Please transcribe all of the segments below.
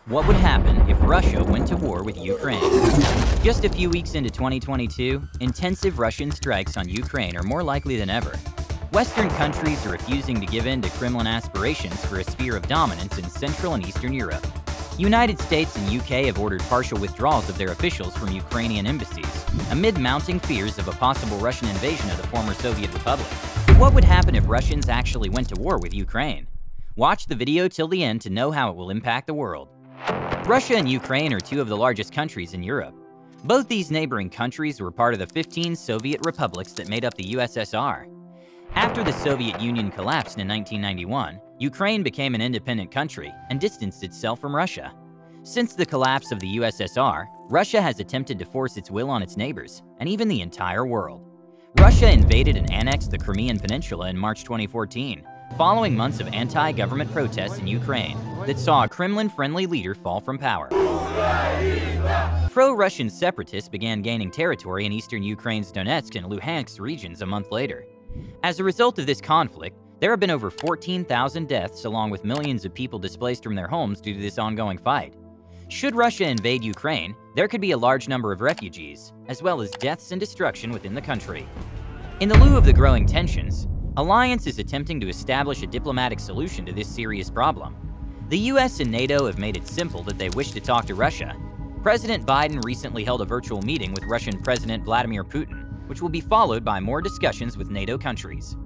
What would happen if Russia went to war with Ukraine? Just a few weeks into 2022, intensive Russian strikes on Ukraine are more likely than ever. Western countries are refusing to give in to Kremlin aspirations for a sphere of dominance in Central and Eastern Europe. United States and UK have ordered partial withdrawals of their officials from Ukrainian embassies, amid mounting fears of a possible Russian invasion of the former Soviet republic. But what would happen if Russians actually went to war with Ukraine? Watch the video till the end to know how it will impact the world. Russia and Ukraine are two of the largest countries in Europe. Both these neighboring countries were part of the 15 Soviet republics that made up the USSR. After the Soviet Union collapsed in 1991, Ukraine became an independent country and distanced itself from Russia. Since the collapse of the USSR, Russia has attempted to force its will on its neighbors, and even the entire world. Russia invaded and annexed the Crimean Peninsula in March 2014, following months of anti-government protests in Ukraine that saw a Kremlin-friendly leader fall from power. Pro-Russian separatists began gaining territory in eastern Ukraine's Donetsk and Luhansk regions a month later. As a result of this conflict, there have been over 14,000 deaths along with millions of people displaced from their homes due to this ongoing fight. Should Russia invade Ukraine, there could be a large number of refugees, as well as deaths and destruction within the country. In the lieu of the growing tensions, Alliance is attempting to establish a diplomatic solution to this serious problem. The US and NATO have made it simple that they wish to talk to Russia. President Biden recently held a virtual meeting with Russian President Vladimir Putin, which will be followed by more discussions with NATO countries.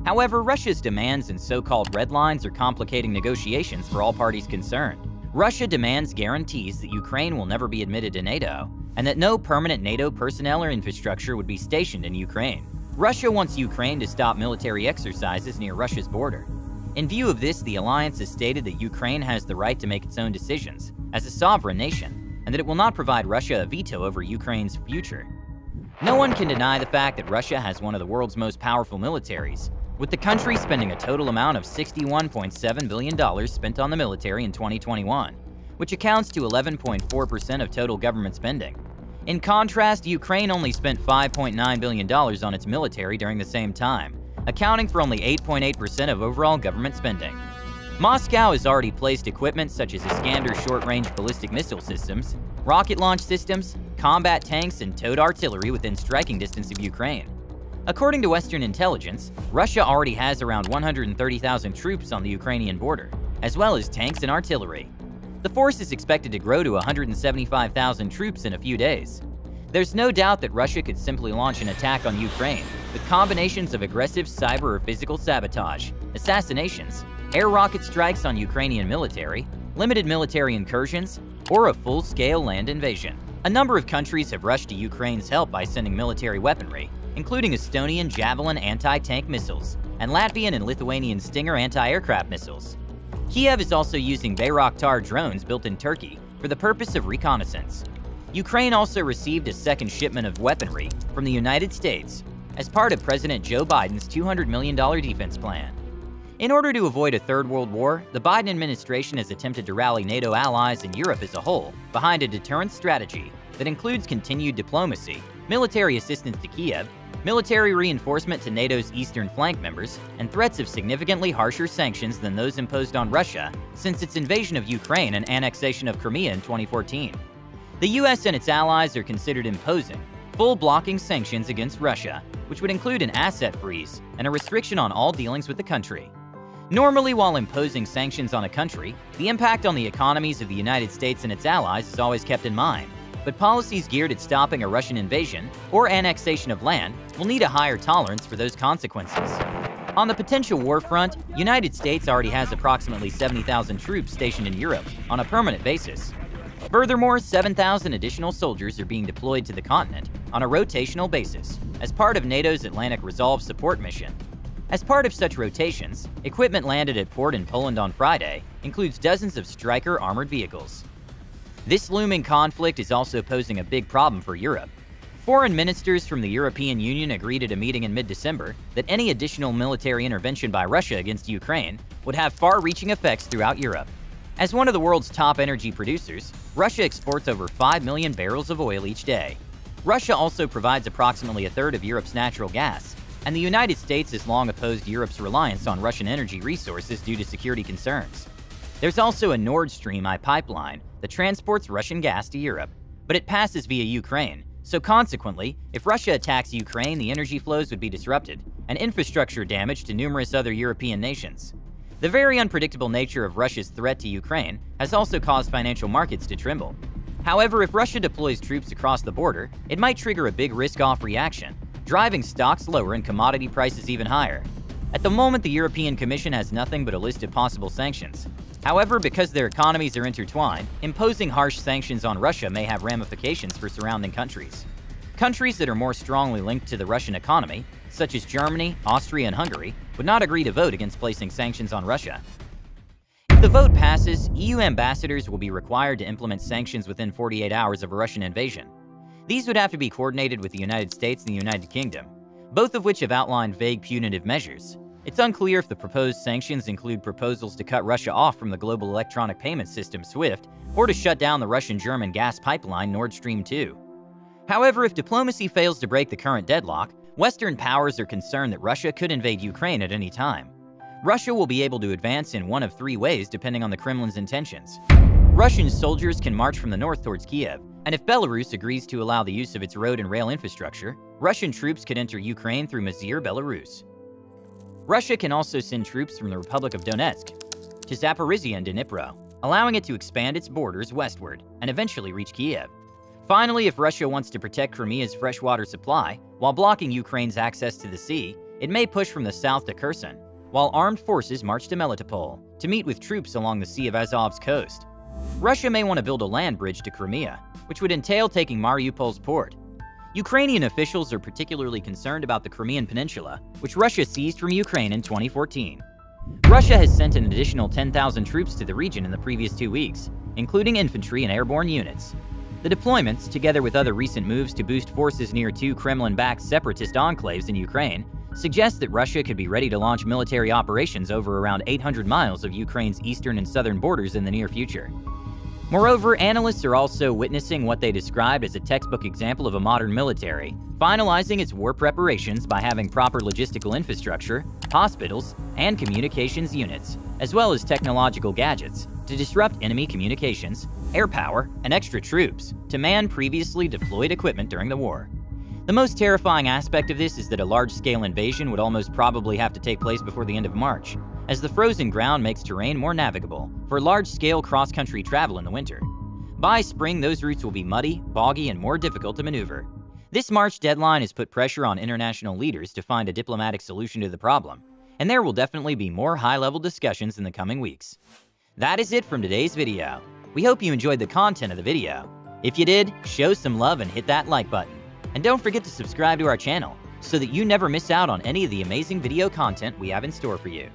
However, Russia's demands and so-called red lines are complicating negotiations for all parties concerned. Russia demands guarantees that Ukraine will never be admitted to NATO, and that no permanent NATO personnel or infrastructure would be stationed in Ukraine. Russia wants Ukraine to stop military exercises near Russia's border. In view of this, the alliance has stated that Ukraine has the right to make its own decisions as a sovereign nation, and that it will not provide Russia a veto over Ukraine's future. No one can deny the fact that Russia has one of the world's most powerful militaries, with the country spending a total amount of $61.7 billion spent on the military in 2021, which accounts to 11.4% of total government spending. In contrast, Ukraine only spent $5.9 billion on its military during the same time, accounting for only 8.8% of overall government spending. Moscow has already placed equipment such as Iskander short-range ballistic missile systems, rocket launch systems, combat tanks, and towed artillery within striking distance of Ukraine. According to Western intelligence, Russia already has around 130,000 troops on the Ukrainian border, as well as tanks and artillery. The force is expected to grow to 175,000 troops in a few days. There's no doubt that Russia could simply launch an attack on Ukraine with combinations of aggressive cyber or physical sabotage, assassinations, air rocket strikes on Ukrainian military, limited military incursions, or a full-scale land invasion. A number of countries have rushed to Ukraine's help by sending military weaponry, including Estonian Javelin anti-tank missiles and Latvian and Lithuanian Stinger anti-aircraft missiles. Kiev is also using Bayraktar drones built in Turkey for the purpose of reconnaissance. Ukraine also received a second shipment of weaponry from the United States as part of President Joe Biden's $200 million defense plan. In order to avoid a third world war, the Biden administration has attempted to rally NATO allies and Europe as a whole behind a deterrence strategy that includes continued diplomacy, military assistance to Kiev, military reinforcement to NATO's eastern flank members, and threats of significantly harsher sanctions than those imposed on Russia since its invasion of Ukraine and annexation of Crimea in 2014. The US and its allies are considered imposing full blocking sanctions against Russia, which would include an asset freeze and a restriction on all dealings with the country. Normally, while imposing sanctions on a country, the impact on the economies of the United States and its allies is always kept in mind. But policies geared at stopping a Russian invasion or annexation of land will need a higher tolerance for those consequences. On the potential war front, United States already has approximately 70,000 troops stationed in Europe on a permanent basis. Furthermore, 7,000 additional soldiers are being deployed to the continent on a rotational basis as part of NATO's Atlantic Resolve support mission. As part of such rotations, equipment landed at port in Poland on Friday includes dozens of Stryker armored vehicles. This looming conflict is also posing a big problem for Europe. Foreign ministers from the European Union agreed at a meeting in mid-December that any additional military intervention by Russia against Ukraine would have far-reaching effects throughout Europe. As one of the world's top energy producers, Russia exports over 5 million barrels of oil each day. Russia also provides approximately a third of Europe's natural gas, and the United States has long opposed Europe's reliance on Russian energy resources due to security concerns. There's also a Nord Stream pipeline that transports Russian gas to Europe, but it passes via Ukraine, so consequently, if Russia attacks Ukraine, the energy flows would be disrupted, and infrastructure damage to numerous other European nations. The very unpredictable nature of Russia's threat to Ukraine has also caused financial markets to tremble. However, if Russia deploys troops across the border, it might trigger a big risk-off reaction, driving stocks lower and commodity prices even higher. At the moment, the European Commission has nothing but a list of possible sanctions. However, because their economies are intertwined, imposing harsh sanctions on Russia may have ramifications for surrounding countries. Countries that are more strongly linked to the Russian economy, such as Germany, Austria, and Hungary, would not agree to vote against placing sanctions on Russia. If the vote passes, EU ambassadors will be required to implement sanctions within 48 hours of a Russian invasion. These would have to be coordinated with the United States and the United Kingdom, both of which have outlined vague punitive measures. It's unclear if the proposed sanctions include proposals to cut Russia off from the global electronic payment system SWIFT or to shut down the Russian-German gas pipeline Nord Stream 2. However, if diplomacy fails to break the current deadlock, Western powers are concerned that Russia could invade Ukraine at any time. Russia will be able to advance in one of three ways depending on the Kremlin's intentions. Russian soldiers can march from the north towards Kiev, and if Belarus agrees to allow the use of its road and rail infrastructure, Russian troops could enter Ukraine through Mazir, Belarus. Russia can also send troops from the Republic of Donetsk to Zaporizhia and Dnipro, allowing it to expand its borders westward and eventually reach Kiev. Finally, if Russia wants to protect Crimea's freshwater supply while blocking Ukraine's access to the sea, it may push from the south to Kherson, while armed forces march to Melitopol to meet with troops along the Sea of Azov's coast. Russia may want to build a land bridge to Crimea, which would entail taking Mariupol's port. Ukrainian officials are particularly concerned about the Crimean Peninsula, which Russia seized from Ukraine in 2014. Russia has sent an additional 10,000 troops to the region in the previous 2 weeks, including infantry and airborne units. The deployments, together with other recent moves to boost forces near two Kremlin-backed separatist enclaves in Ukraine, suggest that Russia could be ready to launch military operations over around 800 miles of Ukraine's eastern and southern borders in the near future. Moreover, analysts are also witnessing what they described as a textbook example of a modern military, finalizing its war preparations by having proper logistical infrastructure, hospitals, and communications units, as well as technological gadgets, to disrupt enemy communications, air power, and extra troops to man previously deployed equipment during the war. The most terrifying aspect of this is that a large-scale invasion would almost probably have to take place before the end of March, as the frozen ground makes terrain more navigable for large-scale cross-country travel in the winter. By spring, those routes will be muddy, boggy, and more difficult to maneuver. This March deadline has put pressure on international leaders to find a diplomatic solution to the problem, and there will definitely be more high-level discussions in the coming weeks. That is it from today's video. We hope you enjoyed the content of the video. If you did, show some love and hit that like button. And don't forget to subscribe to our channel so that you never miss out on any of the amazing video content we have in store for you.